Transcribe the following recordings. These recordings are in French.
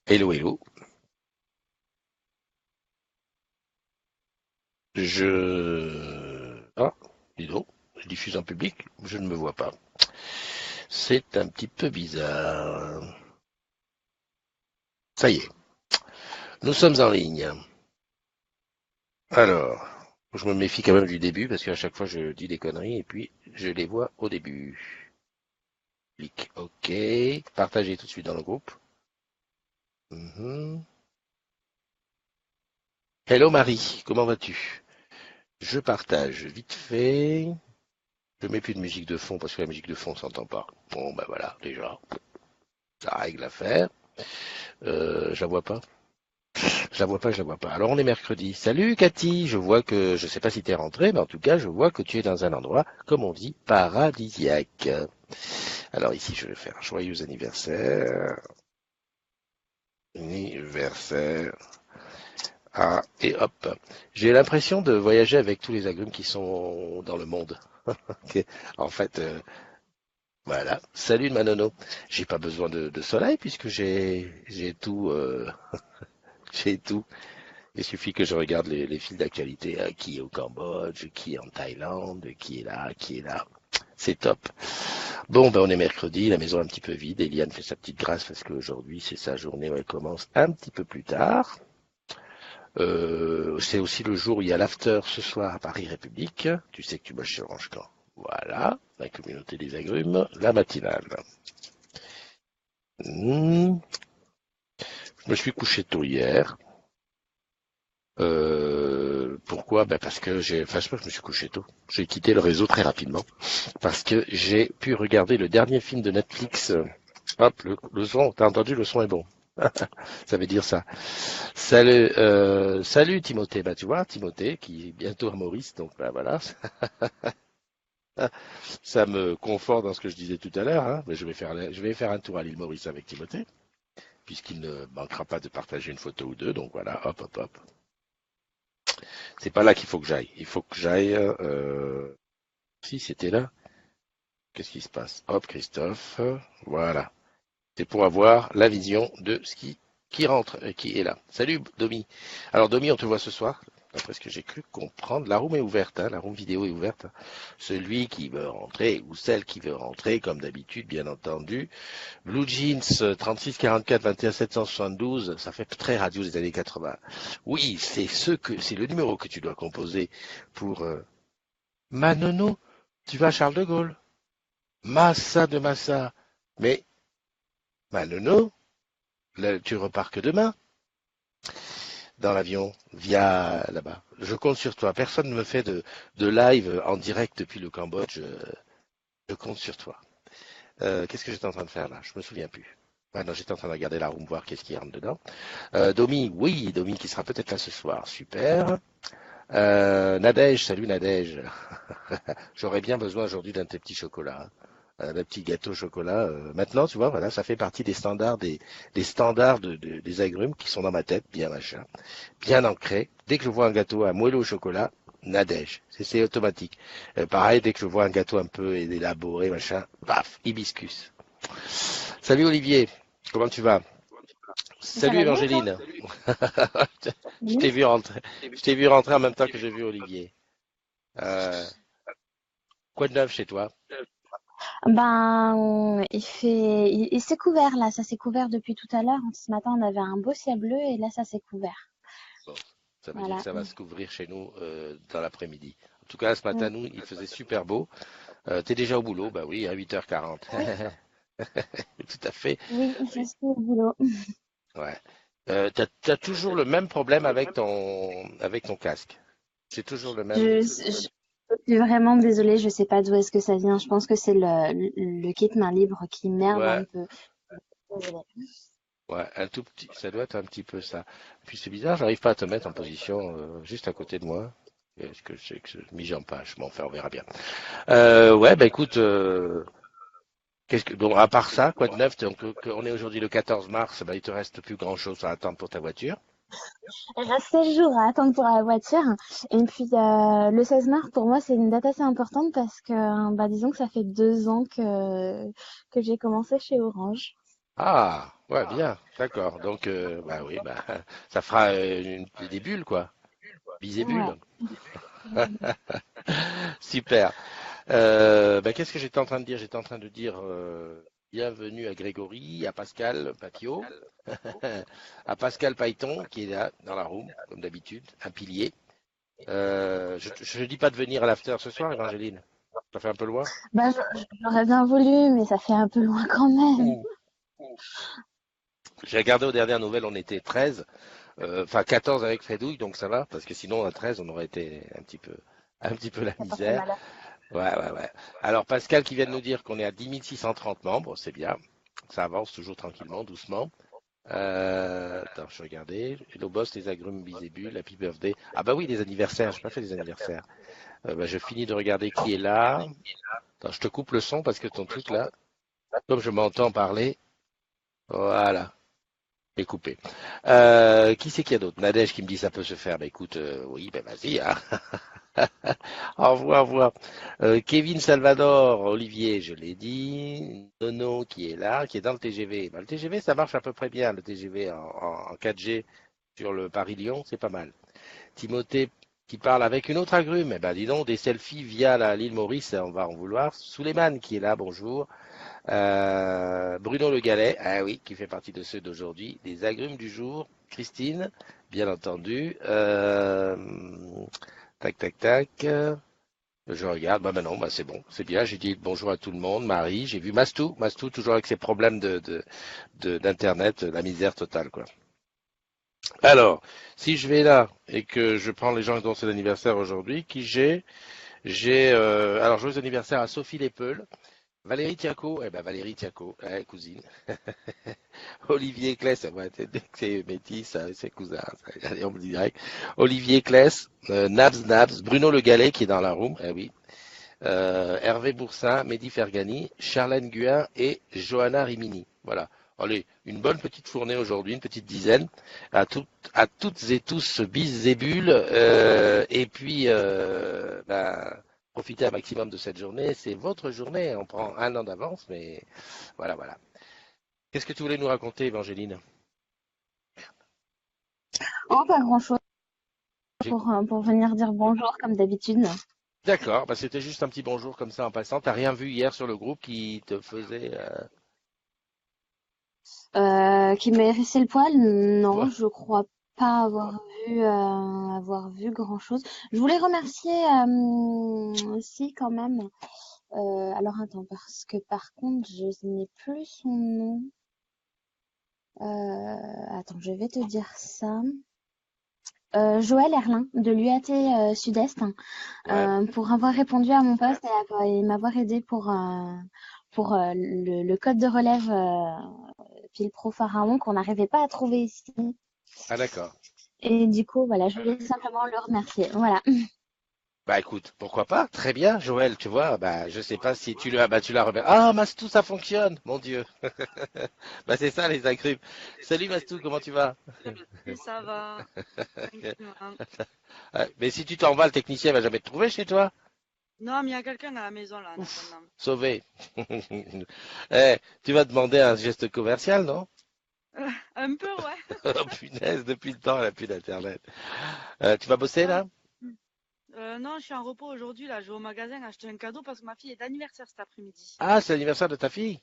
Hello, hello. Ah, dis donc, je diffuse en public, je ne me vois pas. C'est un petit peu bizarre. Ça y est, nous sommes en ligne. Alors, je me méfie quand même du début parce qu'à chaque fois je dis des conneries et puis je les vois au début. Clic OK. Partagez tout de suite dans le groupe. Mhm. Hello Marie, comment vas-tu? Je partage vite fait. Je mets plus de musique de fond parce que la musique de fond on s'entend pas. Bon ben voilà, déjà, ça règle l'affaire. Je la vois pas. Je la vois pas, je la vois pas. Alors on est mercredi. Salut Cathy, je vois que, je sais pas si t'es rentrée, mais en tout cas je vois que tu es dans un endroit, comme on dit, paradisiaque. Alors ici je vais faire un joyeux anniversaire. Anniversaire. Ah, et hop. J'ai l'impression de voyager avec tous les agrumes qui sont dans le monde. Ok. En fait, voilà. Salut Manono. J'ai pas besoin de soleil puisque j'ai tout, j'ai tout. Il suffit que je regarde les fils d'actualité, qui est au Cambodge, qui est en Thaïlande, qui est là, qui est là. C'est top. Bon, ben on est mercredi, la maison est un petit peu vide. Eliane fait sa petite grâce parce qu'aujourd'hui c'est sa journée où elle commence un petit peu plus tard. C'est aussi le jour où il y a l'after ce soir à Paris République. Tu sais que tu bosses chez Orange Camp. Voilà, la communauté des agrumes, la matinale. Hmm. Je me suis couché tôt hier. Pourquoi? Ben parce que enfin, je sais pas, je me suis couché tôt. J'ai quitté le réseau très rapidement parce que j'ai pu regarder le dernier film de Netflix. Hop, le son, t'as entendu, le son est bon. Ça veut dire ça. Salut Timothée. Bah tu vois, Timothée qui est bientôt à Maurice, donc bah voilà, ça me conforte dans ce que je disais tout à l'heure. Hein. Mais je vais faire un tour à l'île Maurice avec Timothée, puisqu'il ne manquera pas de partager une photo ou deux. Donc voilà, hop, hop, hop. C'est pas là qu'il faut que j'aille. Il faut que j'aille. Si c'était là, qu'est-ce qui se passe? Hop, Christophe. Voilà. C'est pour avoir la vision de ce qui rentre et qui est là. Salut Domi. Alors Domi, on te voit ce soir. D'après ce que j'ai cru comprendre, la room est ouverte, hein, la room vidéo est ouverte. Celui qui veut rentrer ou celle qui veut rentrer, comme d'habitude, bien entendu. Blue Jeans 36 44 21 772, ça fait très radio des années 80. Oui, c'est le numéro que tu dois composer pour Manono. Tu vas à Charles de Gaulle. Massa de Massa. Mais Manono, là, tu repars que demain dans l'avion via là-bas. Je compte sur toi. Personne ne me fait de live en direct depuis le Cambodge. Je compte sur toi. Qu'est-ce que j'étais en train de faire là? Je me souviens plus. Ah non, j'étais en train de regarder la room, voir qu'est-ce qui rentre dedans. Domi, oui, Domi qui sera peut-être là ce soir. Super. Nadège, salut Nadège. J'aurais bien besoin aujourd'hui d'un de tes petits chocolats. Le petit gâteau au chocolat. Maintenant, tu vois, voilà, ça fait partie des standards des agrumes qui sont dans ma tête, bien machin, bien ancrés. Dès que je vois un gâteau à moelleux au chocolat, Nadège, c'est automatique. Pareil, dès que je vois un gâteau un peu élaboré, machin, paf, hibiscus. Salut Olivier, comment tu vas? Ça Salut va bien et toi? Evangeline. Je Oui. t'ai vu rentrer. Je t'ai vu rentrer en même temps que j'ai vu Olivier. Euh, quoi de neuf chez toi? Ben, il s'est couvert là, ça s'est couvert depuis tout à l'heure. Ce matin, on avait un beau ciel bleu et là, ça s'est couvert. Bon, ça veut dire que Voilà. ça va se couvrir chez nous dans l'après-midi. En tout cas, ce matin, Mm. nous, il faisait super beau. T'es déjà au boulot? Bah oui, à 8h40. Oui, Tout à fait. oui, je suis au boulot. Ouais. T'as toujours le même problème avec ton casque. C'est toujours le même. Je suis vraiment désolée, je sais pas d'où est-ce que ça vient. Je pense que c'est le kit main libre qui merde un Ouais, peu. Désolée. ouais, un tout petit. Ça doit être un petit peu ça. Puis c'est bizarre, j'arrive pas à te mettre en position juste à côté de moi. Est-ce que je sais que je m'y pas, je m'en fais, on verra bien. Ouais, bah écoute, donc à part ça, quoi de neuf? Donc, on est aujourd'hui le 14 mars, bah il te reste plus grand chose à attendre pour ta voiture. Il reste 16 jours à attendre pour la voiture. Et puis le 16 mars, pour moi, c'est une date assez importante parce que, bah, disons que ça fait 2 ans que j'ai commencé chez Orange. Ah, ouais, bien, d'accord. Donc, bah oui, bah, ça fera des bulles, quoi. Ouais. Bisébulles. Super. Bah, qu'est-ce que j'étais en train de dire? J'étais en train de dire bienvenue à Grégory, à Pascal Papio, à Pascal Pailleton, qui est là, dans la room, comme d'habitude, un pilier. Je ne dis pas de venir à l'after ce soir, Evangeline. Ça fait un peu loin. Bah, j'aurais bien voulu, mais ça fait un peu loin quand même. J'ai regardé aux dernières nouvelles, on était 13, enfin 14 avec Fredouille, donc ça va, parce que sinon à 13, on aurait été un petit peu la Ça portait misère. malheur. Ouais, ouais, ouais. Alors Pascal qui vient de nous dire qu'on est à 10 630 membres, c'est bien. Ça avance toujours tranquillement, doucement. Attends, je vais regarder. Hello Boss, les agrumes Bisébule, Happy Birthday. Ah bah oui, des anniversaires, j'ai pas fait des anniversaires. Bah, je finis de regarder qui est là. Attends, je te coupe le son parce que ton truc là, comme je m'entends parler, voilà. Et coupé. Qui c'est qu'il y a d'autre? Nadège qui me dit ça peut se faire. Bah écoute, oui, ben vas-y. Hein. Au revoir, au revoir. Kevin Salvador, Olivier, je l'ai dit. Nono qui est là, qui est dans le TGV. Bah, le TGV, ça marche à peu près bien, le TGV en 4G sur le Paris-Lyon, c'est pas mal. Timothée qui parle avec une autre agrume. Eh ben dis donc, des selfies via l'île Maurice, on va en vouloir. Souleymane qui est là, bonjour. Bruno Le Gallet, ah oui, qui fait partie de ceux d'aujourd'hui. Des agrumes du jour. Christine, bien entendu. Tac, tac, tac. Je regarde, bah non, bah c'est bon, c'est bien. J'ai dit bonjour à tout le monde. Marie, j'ai vu Mastou, Mastou toujours avec ses problèmes d'internet, la misère totale quoi. Alors, si je vais là et que je prends les gens dont c'est l'anniversaire aujourd'hui, qui alors joyeux anniversaire à Sophie Lepeul. Valérie Tiaco, eh ben Valérie Tiaco, cousine. Olivier Kless, ouais, c'est métis, c'est cousin, allez, on me dit direct. Olivier Kless, Nabs, Bruno Le Gallet qui est dans la room, eh oui. Hervé Boursin, Mehdi Fergani, Charlène Guin et Johanna Rimini. Voilà. Allez, une bonne petite fournée aujourd'hui, une petite dizaine. À toutes et tous, bis et bulles. Et puis, ben, profitez un maximum de cette journée. C'est votre journée. On prend un an d'avance, mais voilà, voilà. Qu'est-ce que tu voulais nous raconter, Evangeline? Oh, pas grand-chose J'ai- pour venir dire bonjour comme d'habitude. D'accord, bah, c'était juste un petit bonjour comme ça en passant. T'as rien vu hier sur le groupe qui te faisait... Qui m'a hérissé le poil? Ouais. Non, je crois pas avoir vu grand-chose. Je voulais remercier si quand même. Alors attends, parce que par contre, je n'ai plus son nom. Attends, je vais te dire ça. Joël Herlin de l'UAT Sud-Est, hein, Ouais. pour avoir répondu à mon poste et m'avoir aidé pour le code de relève pile pro pharaon qu'on n'arrivait pas à trouver ici. Ah d'accord. Et du coup, voilà, je voulais simplement le remercier. Voilà. Bah écoute, pourquoi pas? Très bien, Joël, tu vois, bah je sais pas si tu l'as remercié. Ah Mastou, ça fonctionne, mon Dieu. Bah c'est ça les agrumes. Salut Mastou, comment tu vas? Et ça va, tranquillement. Mais si tu t'en vas, le technicien va jamais te trouver chez toi. Non, mais il y a quelqu'un à la maison là en Ouf, attendant. sauvé. Tu vas demander un geste commercial, non? Un peu, ouais. Oh punaise, depuis le temps, elle a plus d'internet. Tu vas bosser Non, là? non, je suis en repos aujourd'hui là. Je vais au magasin acheter un cadeau parce que ma fille est d'anniversaire cet après-midi. Ah, c'est l'anniversaire de ta fille?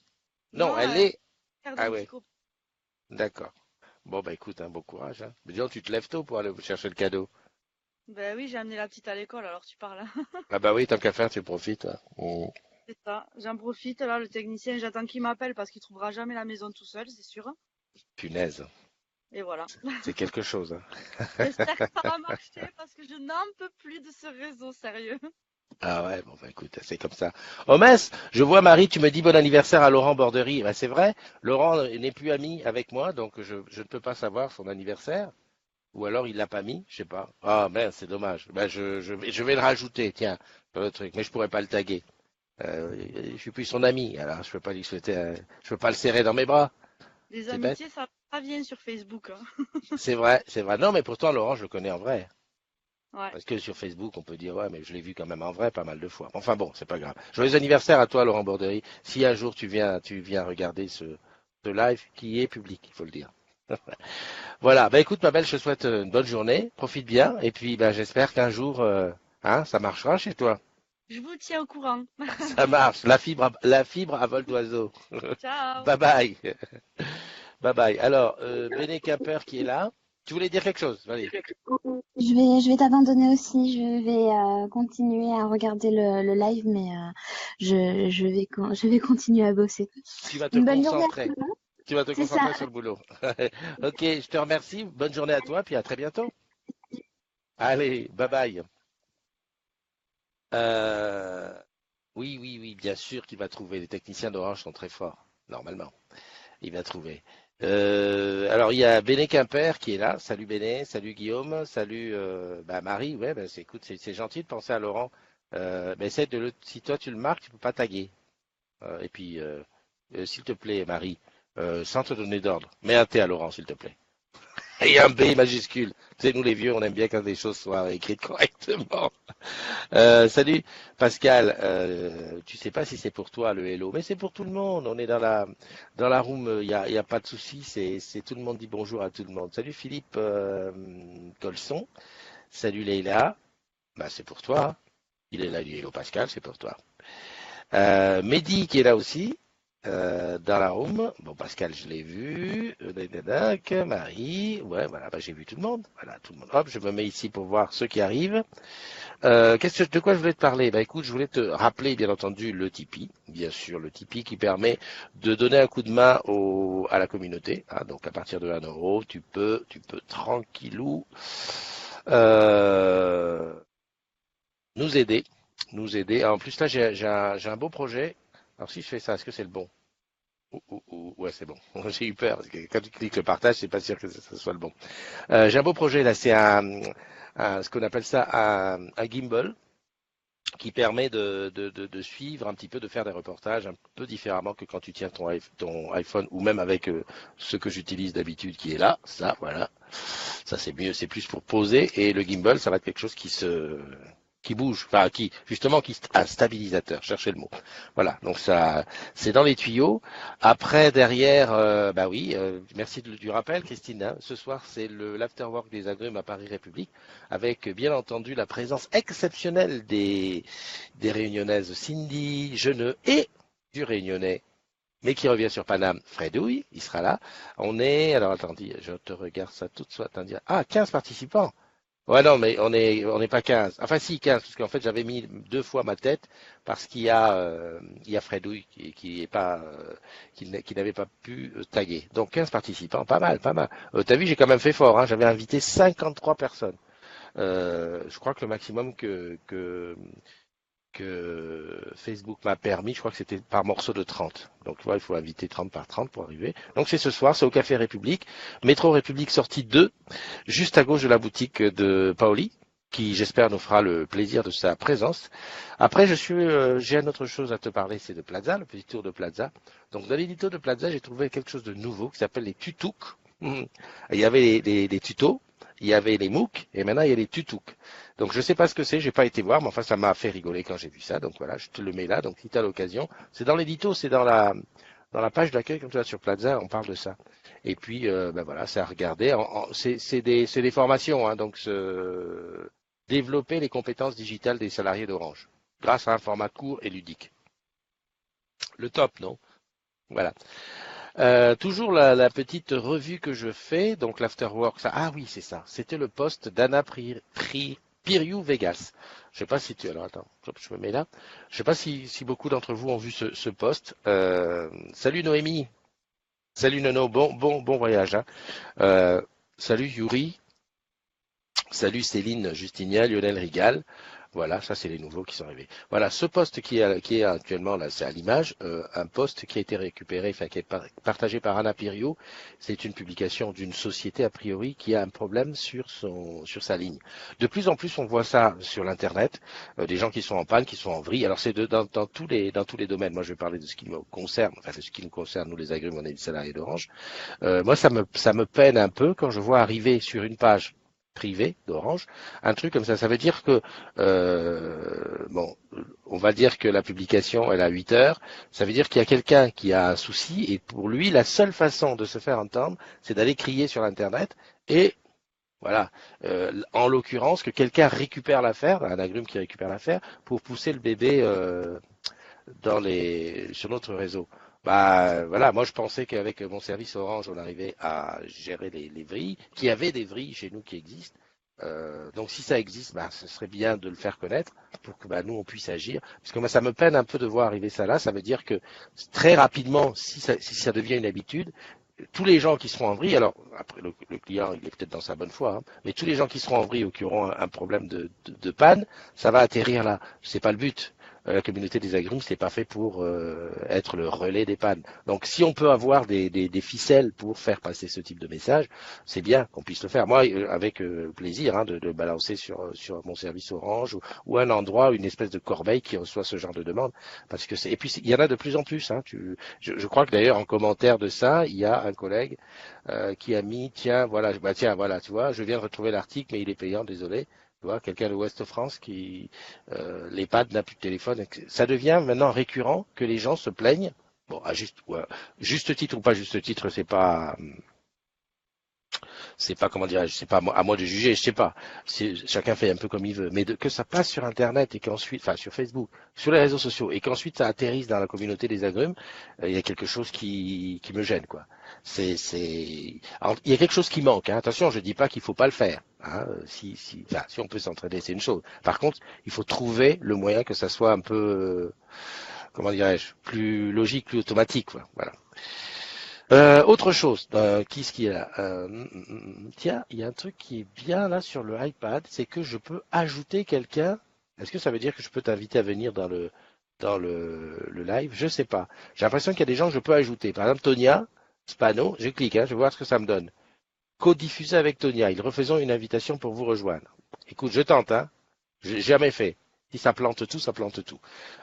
Non, Non, elle est. faire Ah d'un petit ouais, copain. d'accord. Bon bah écoute, bon courage. Hein. Mais disons, tu te lèves tôt pour aller chercher le cadeau. Ben oui, j'ai amené la petite à l'école alors tu parles. Ah bah oui, tant qu'à faire, tu profites. Hein. C'est ça. J'en profite là, le technicien, j'attends qu'il m'appelle parce qu'il trouvera jamais la maison tout seul, c'est sûr. Punaise, Et voilà. c'est quelque chose. Hein. J'espère que ça va marcher parce que je n'en peux plus de ce réseau, sérieux. Ah ouais, bon bah écoute, c'est comme ça. Oh mince, je vois Marie, tu me dis bon anniversaire à Laurent Borderie. Bah, c'est vrai, Laurent n'est plus ami avec moi, donc je ne peux pas savoir son anniversaire. Ou alors il l'a pas mis, je sais pas. Ah mince, c'est dommage. Bah, je vais le rajouter, tiens, dans le truc, mais je pourrais pas le taguer. Je suis plus son ami, alors je peux pas lui souhaiter, je peux pas le serrer dans mes bras. Les C'est bête. amitiés, ça vient sur Facebook, hein. C'est vrai, c'est vrai. Non, mais pourtant, Laurent, je le connais en vrai. Ouais. Parce que sur Facebook, on peut dire, ouais, mais je l'ai vu quand même en vrai pas mal de fois. Enfin bon, c'est pas grave. Joyeux anniversaire à toi, Laurent Borderie. Si un jour tu viens regarder ce live qui est public, il faut le dire. Voilà, bah écoute, ma belle, je te souhaite une bonne journée. Profite bien. Et puis, bah, j'espère qu'un jour, hein, ça marchera chez toi. Je vous tiens au courant. Ça marche. La fibre à vol d'oiseau. Ciao. Bye bye. Bye bye. Alors, Béné Quimper qui est là. Tu voulais dire quelque chose? Allez. Je vais t'abandonner aussi. Je vais continuer à regarder le live, mais je vais continuer à bosser. Tu vas te Une bonne journée à concentrer. tous. Tu vas te C'est ça. concentrer sur le boulot. Ok, je te remercie. Bonne journée à toi, puis à très bientôt. Allez, bye bye. Euh, oui, oui, oui, bien sûr qu'il va trouver. Les techniciens d'Orange sont très forts, normalement. Il va trouver. Alors, il y a Béné Quimper qui est là. Salut Béné, salut Guillaume, salut bah, Marie. Ouais, bah, écoute, c'est gentil de penser à Laurent. Mais essaie si toi tu le marques, tu peux pas taguer. Et puis, s'il te plaît, Marie, sans te donner d'ordre, mets un T à Laurent, s'il te plaît. Et un B majuscule. Tu sais, nous les vieux, on aime bien quand les choses soient écrites correctement. Salut Pascal, tu sais pas si c'est pour toi le hello, mais c'est pour tout le monde. On est dans la room, y a pas de souci, c'est tout le monde dit bonjour à tout le monde. Salut Philippe Colson, salut Leïla, bah c'est pour toi. Hein. Il est là, du hello Pascal, c'est pour toi. Mehdi qui est là aussi. Dans la room, bon Pascal je l'ai vu, Marie, ouais voilà, bah, j'ai vu tout le monde, voilà tout le monde. Hop, je me mets ici pour voir ceux qui arrivent. De quoi je voulais te parler? Bah écoute, je voulais te rappeler bien entendu le Tipeee, bien sûr le Tipeee qui permet de donner un coup de main à la communauté. Hein, donc à partir de 1 euro, tu peux tranquillou euh, nous aider, nous aider. En plus là j'ai un beau projet. Alors si je fais ça, est-ce que c'est le bon? Ouais, c'est bon. J'ai eu peur. Parce que quand tu cliques le partage, c'est pas sûr que ce soit le bon. J'ai un beau projet là. C'est ce qu'on appelle ça un gimbal qui permet de suivre un petit peu, de faire des reportages un peu différemment que quand tu tiens ton iPhone ou même avec ce que j'utilise d'habitude qui est là. Ça, voilà. Ça, c'est mieux. C'est plus pour poser. Et le gimbal, ça va être quelque chose qui bouge, enfin justement un stabilisateur, cherchez le mot. Voilà, donc ça c'est dans les tuyaux. Après derrière, bah oui, merci du rappel Christine. Hein. Ce soir c'est l'afterwork des agrumes à Paris République, avec bien entendu la présence exceptionnelle des réunionnaises Cindy, Geneux et du réunionnais. Mais qui revient sur Paname, Fredouille, il sera là. On est, alors attendez, je te regarde ça tout de suite. Attendez. Ah, 15 participants. Ouais, non, mais on n'est pas 15. Enfin, si, 15, parce qu'en fait, j'avais mis 2 fois ma tête, parce il y a Fredouille qui est pas, qui n'avait pas pu taguer. Donc, 15 participants, pas mal, pas mal. T'as vu, j'ai quand même fait fort, hein, j'avais invité 53 personnes. Je crois que le maximum que Facebook m'a permis, je crois que c'était par morceau de 30. Donc, tu vois, il faut inviter 30 par 30 pour arriver. Donc, c'est ce soir, c'est au Café République, métro République sortie 2, juste à gauche de la boutique de Paoli, qui, j'espère, nous fera le plaisir de sa présence. Après, j'ai une autre chose à te parler, c'est de Plaza, le petit tour de Plaza. Donc, dans l'édito de Plaza, j'ai trouvé quelque chose de nouveau qui s'appelle les tutuks. Il y avait les tutos, il y avait les MOOC, et maintenant il y a les tutuks. Donc je ne sais pas ce que c'est, j'ai pas été voir, mais enfin ça m'a fait rigoler quand j'ai vu ça. Donc voilà, je te le mets là. Donc si tu as l'occasion, c'est dans l'édito, c'est dans la page d'accueil, comme tu vois sur Plaza, on parle de ça. Et puis ben voilà, c'est à regarder. C'est des formations, hein, donc développer les compétences digitales des salariés d'Orange, grâce à un format court et ludique. Le top, non? Voilà. Toujours la petite revue que je fais, donc l'afterwork. Ah oui, c'est ça. C'était le post d'Anna Piriou Vegas. Je sais pas si tu. Alors attends, je me mets là. Je sais pas si beaucoup d'entre vous ont vu ce post. Salut Noémie. Salut Nono. Bon voyage. Hein. Salut Yuri. Salut Céline Justinia, Lionel Rigal. Voilà, ça c'est les nouveaux qui sont arrivés. Voilà, ce post qui est actuellement là, c'est à l'image, un post qui a été récupéré, enfin qui est partagé par Anna Pirio. C'est une publication d'une société a priori qui a un problème sur sa ligne. De plus en plus, on voit ça sur l'internet, des gens qui sont en panne, qui sont en vrille. Alors c'est dans tous les domaines. Moi, je vais parler de ce qui me concerne, enfin de ce qui nous concerne nous les agrumes, on est salariés d'Orange. Moi, ça me peine un peu quand je vois arriver sur une page privée d'Orange un truc comme ça. Ça veut dire que bon, on va dire que la publication elle a 8 heures. Ça veut dire qu'il y a quelqu'un qui a un souci et pour lui la seule façon de se faire entendre, c'est d'aller crier sur Internet et voilà, en l'occurrence que quelqu'un récupère l'affaire, un agrume qui récupère l'affaire pour pousser le bébé sur notre réseau. Bah voilà, moi je pensais qu'avec mon service Orange, on arrivait à gérer les vrilles, qu'il y avait des vrilles chez nous qui existent. Donc si ça existe, bah, ce serait bien de le faire connaître pour que bah, nous on puisse agir. Parce que moi ça me peine un peu de voir arriver ça là. Ça veut dire que très rapidement, si ça devient une habitude, tous les gens qui seront en vrille, alors après le client il est peut-être dans sa bonne foi, hein, mais tous les gens qui seront en vrille ou qui auront un problème de panne, ça va atterrir là. C'est pas le but. La communauté des agrumes, c'est pas fait pour être le relais des pannes. Donc, si on peut avoir des ficelles pour faire passer ce type de message, c'est bien qu'on puisse le faire. Moi, avec plaisir hein, de balancer sur mon service Orange ou un endroit, une espèce de corbeille qui reçoit ce genre de demande. Parce que et puis il y en a de plus en plus. Hein, je crois que d'ailleurs en commentaire de ça, il y a un collègue qui a mis, tiens, voilà, tu vois, je viens de retrouver l'article, mais il est payant, désolé. Tu vois, quelqu'un de Ouest France qui l'EHPAD n'a plus de téléphone. Ça devient maintenant récurrent que les gens se plaignent. Bon, à juste titre ou pas juste titre, c'est pas comment dirais-je, c'est pas à moi de juger, je sais pas. Chacun fait un peu comme il veut, mais que ça passe sur Internet et qu'ensuite, enfin sur Facebook, sur les réseaux sociaux, et qu'ensuite ça atterrisse dans la communauté des agrumes, il y a quelque chose qui me gêne, quoi. Alors, il y a quelque chose qui manque. Hein. Attention, je dis pas qu'il faut pas le faire. Hein. Si on peut s'entraider, c'est une chose. Par contre, il faut trouver le moyen que ça soit un peu, comment dirais-je, plus logique, plus automatique, quoi. Voilà. Autre chose, qu'est-ce qu'il y a là tiens, il y a un truc qui est bien là sur le iPad, c'est que je peux ajouter quelqu'un. Est-ce que ça veut dire que je peux t'inviter à venir dans le live? Je sais pas. J'ai l'impression qu'il y a des gens que je peux ajouter. Par exemple, Tonia Spano, je clique, hein, je vais voir ce que ça me donne. Co-diffuser avec Tonia, ils refaisons une invitation pour vous rejoindre. Écoute, je tente, hein. J'ai jamais fait. Si ça plante tout, ça plante tout.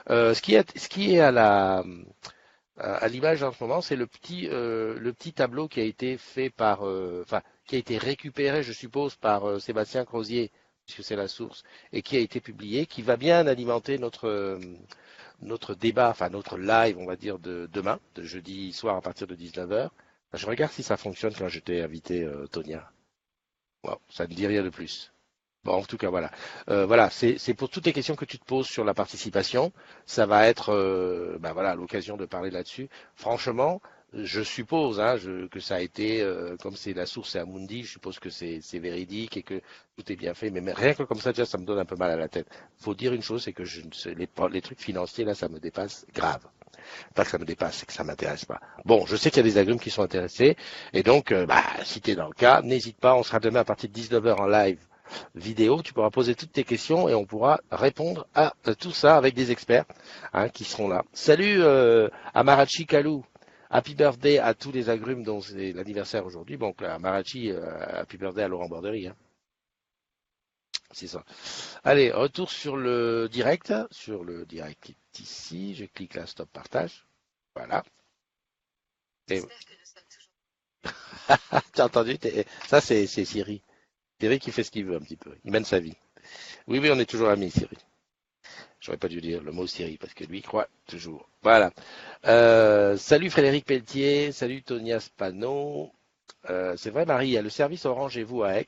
Ce qui est à l'image en ce moment, c'est le petit tableau qui a été fait enfin, qui a été récupéré, je suppose, par Sébastien Crozier, puisque c'est la source, et qui a été publié, qui va bien alimenter notre débat, enfin notre live, on va dire, de demain, de jeudi soir à partir de 19h. Je regarde si ça fonctionne quand je t'ai invité, Tonia. Wow, ça ne dit rien de plus. Bon, en tout cas, voilà. Voilà, c'est pour toutes les questions que tu te poses sur la participation. Ça va être, ben voilà, l'occasion de parler là-dessus. Franchement, je suppose hein, que ça a été, comme c'est la source, c'est Amundi, je suppose que c'est véridique et que tout est bien fait. Mais rien que comme ça, déjà, ça me donne un peu mal à la tête. Faut dire une chose, c'est que les trucs financiers là, ça me dépasse grave. Pas que ça me dépasse, c'est que ça m'intéresse pas. Bon, je sais qu'il y a des agrumes qui sont intéressés, et donc, si tu es dans le cas, n'hésite pas, on sera demain à partir de 19h en live vidéo, tu pourras poser toutes tes questions et on pourra répondre à tout ça avec des experts hein, qui seront là. Salut Amarachi Kalou, happy birthday à tous les agrumes dont c'est l'anniversaire aujourd'hui. Bon, Amarachi, happy birthday à Laurent Borderie. Hein. C'est ça. Allez, retour sur le direct. Sur le direct ici, je clique là, stop partage. Voilà. Et... T'as entendu ça, c'est Siri. Siri qui fait ce qu'il veut un petit peu. Il mène sa vie. Oui, oui, on est toujours amis, Siri. J'aurais pas dû dire le mot Siri parce que lui croit toujours. Voilà. Salut Frédéric Pelletier, salut Tonia Spano. C'est vrai, Marie, il y a le service Orange et vous à Aix.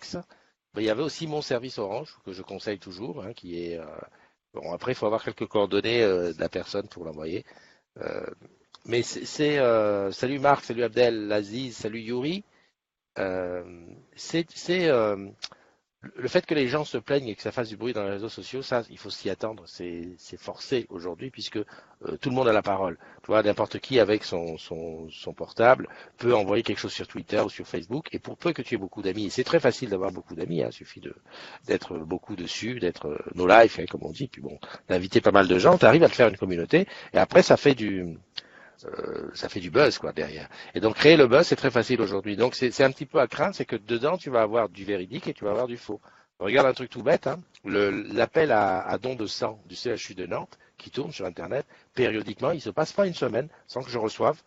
Mais il y avait aussi mon service Orange que je conseille toujours, hein, qui est bon. Après, il faut avoir quelques coordonnées de la personne pour l'envoyer. Mais salut Marc, salut Abdel, Aziz, salut Yuri. C'est le fait que les gens se plaignent et que ça fasse du bruit dans les réseaux sociaux, ça, il faut s'y attendre. C'est forcé aujourd'hui puisque tout le monde a la parole. Tu vois, n'importe qui avec son portable peut envoyer quelque chose sur Twitter ou sur Facebook. Et pour peu que tu aies beaucoup d'amis, et c'est très facile d'avoir beaucoup d'amis, hein, il suffit d'être beaucoup dessus, d'être no life, hein, comme on dit, puis bon, d'inviter pas mal de gens, tu arrives à te faire une communauté. Et après, ça fait du buzz quoi derrière. Et donc créer le buzz c'est très facile aujourd'hui. Donc c'est un petit peu à craindre, c'est que dedans tu vas avoir du véridique et tu vas avoir du faux. Regarde un truc tout bête, hein, l'appel à don de sang du CHU de Nantes qui tourne sur Internet périodiquement, il se passe pas une semaine sans que je reçoive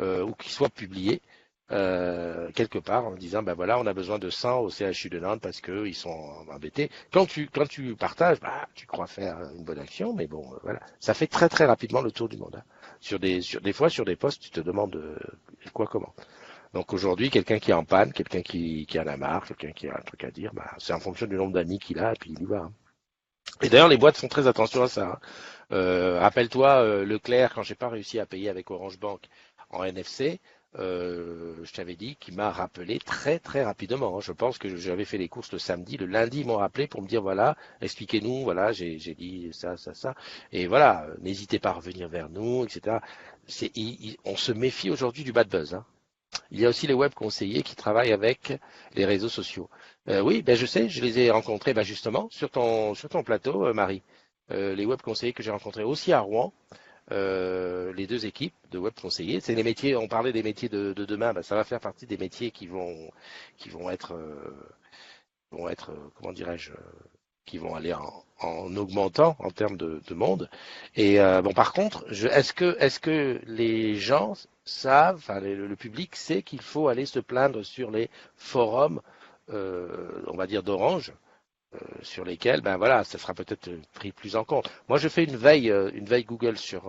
ou qu'il soit publié quelque part en disant ben voilà on a besoin de sang au CHU de Nantes parce que ils sont embêtés. Quand tu partages, bah, tu crois faire une bonne action, mais bon voilà, ça fait très très rapidement le tour du monde. Hein. Des fois sur des posts, tu te demandes quoi comment. Donc aujourd'hui, quelqu'un qui est en panne, quelqu'un qui en a marre, quelqu'un qui a un truc à dire, bah, c'est en fonction du nombre d'amis qu'il a et puis il y va. Hein. Et d'ailleurs, les boîtes font très attention à ça. Hein. Rappelle-toi, Leclerc, quand j'ai pas réussi à payer avec Orange Bank en NFC, je t'avais dit qu'il m'a rappelé très très rapidement. Hein. Je pense que j'avais fait les courses le samedi, le lundi ils m'ont rappelé pour me dire voilà, expliquez-nous, voilà, j'ai dit ça, et voilà, n'hésitez pas à revenir vers nous, etc. On se méfie aujourd'hui du bad buzz. Hein. Il y a aussi les web conseillers qui travaillent avec les réseaux sociaux. Oui, ben je sais, je les ai rencontrés ben justement sur ton plateau, Marie. Les web conseillers que j'ai rencontrés aussi à Rouen, les deux équipes de web conseillers. C'est les métiers, on parlait des métiers de demain, ben ça va faire partie des métiers qui vont être comment dirais-je, qui vont aller en augmentant en termes de monde. Et bon, par contre, est-ce que les gens savent, enfin le public sait qu'il faut aller se plaindre sur les forums, on va dire d'Orange, sur lesquels, ben voilà, ça sera peut-être pris plus en compte. Moi, je fais une veille Google sur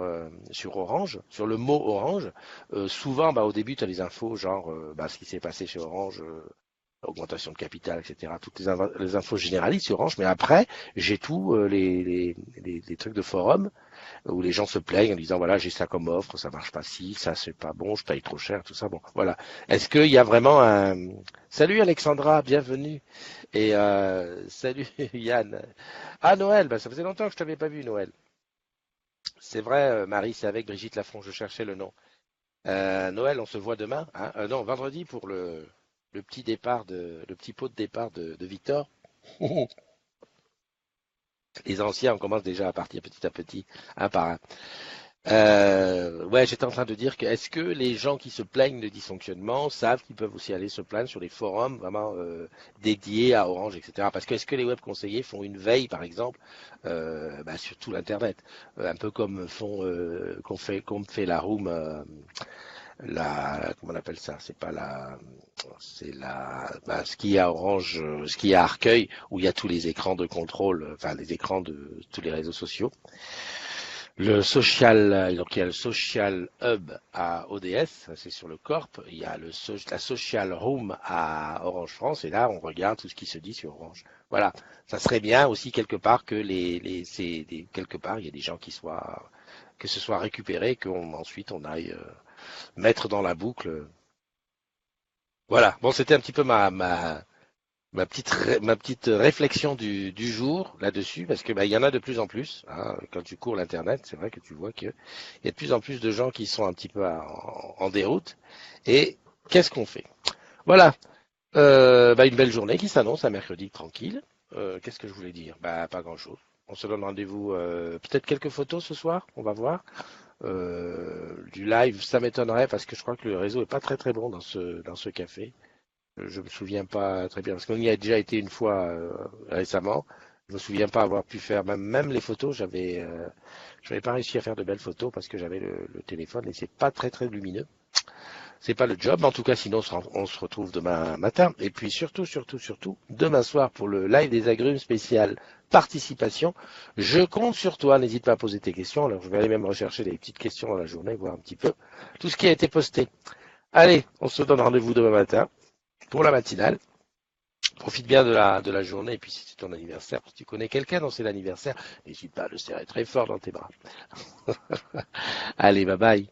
Orange, sur le mot Orange. Souvent, bah, au début, tu as les infos, genre bah, ce qui s'est passé chez Orange, augmentation de capital, etc. Toutes les infos généralistes sur Orange, mais après, j'ai tout les trucs de forum où les gens se plaignent en disant voilà j'ai ça comme offre, ça marche pas si, ça c'est pas bon, je paye trop cher, tout ça. Bon, voilà. Est-ce qu'il y a vraiment un salut Alexandra, bienvenue et salut Yann. Ah Noël, bah, ça faisait longtemps que je t'avais pas vu Noël. C'est vrai, Marie, c'est avec Brigitte Lafont, je cherchais le nom. Noël, on se voit demain, hein non, vendredi pour le petit départ le petit pot de départ de Victor. Les anciens, on commence déjà à partir petit à petit, un par un. Ouais, j'étais en train de dire que est-ce que les gens qui se plaignent de dysfonctionnement savent qu'ils peuvent aussi aller se plaindre sur les forums vraiment dédiés à Orange, etc. Parce que est-ce que les web conseillers font une veille, par exemple, bah, sur tout l'internet, un peu comme qu'on fait la room. Comment on appelle ça? C'est pas c'est ce qui est à Orange, ce qui est à Arcueil, où il y a tous les écrans de contrôle, enfin les écrans de tous les réseaux sociaux. Donc il y a le Social Hub à ODS, c'est sur le Corp. Il y a la Social Room à Orange France, et là on regarde tout ce qui se dit sur Orange. Voilà, ça serait bien aussi quelque part que quelque part il y a des gens que ce soit récupéré, qu'ensuite on aille mettre dans la boucle. Voilà. Bon, c'était un petit peu ma petite réflexion du jour là-dessus, parce que bah, il y en a de plus en plus. Hein, quand tu cours l'internet, c'est vrai que tu vois qu'il y a de plus en plus de gens qui sont un petit peu en déroute. Et qu'est-ce qu'on fait? Voilà. Bah, une belle journée qui s'annonce, un mercredi tranquille. Qu'est-ce que je voulais dire? Bah, pas grand-chose. On se donne rendez-vous. Peut-être quelques photos ce soir. On va voir. Du live, ça m'étonnerait parce que je crois que le réseau est pas très très bon dans ce café. Je me souviens pas très bien parce qu'on y a déjà été une fois récemment. Je me souviens pas avoir pu faire même les photos. J'avais pas réussi à faire de belles photos parce que j'avais le téléphone et c'est pas très très lumineux. C'est pas le job, mais en tout cas, sinon on se retrouve demain matin. Et puis surtout, demain soir pour le live des agrumes spécial participation. Je compte sur toi, n'hésite pas à poser tes questions. Alors je vais aller même rechercher des petites questions dans la journée, voir un petit peu tout ce qui a été posté. Allez, on se donne rendez-vous demain matin pour la matinale. Profite bien de la journée, et puis si c'est ton anniversaire, si tu connais quelqu'un dont c'est l'anniversaire, n'hésite pas à le serrer très fort dans tes bras. Allez, bye bye.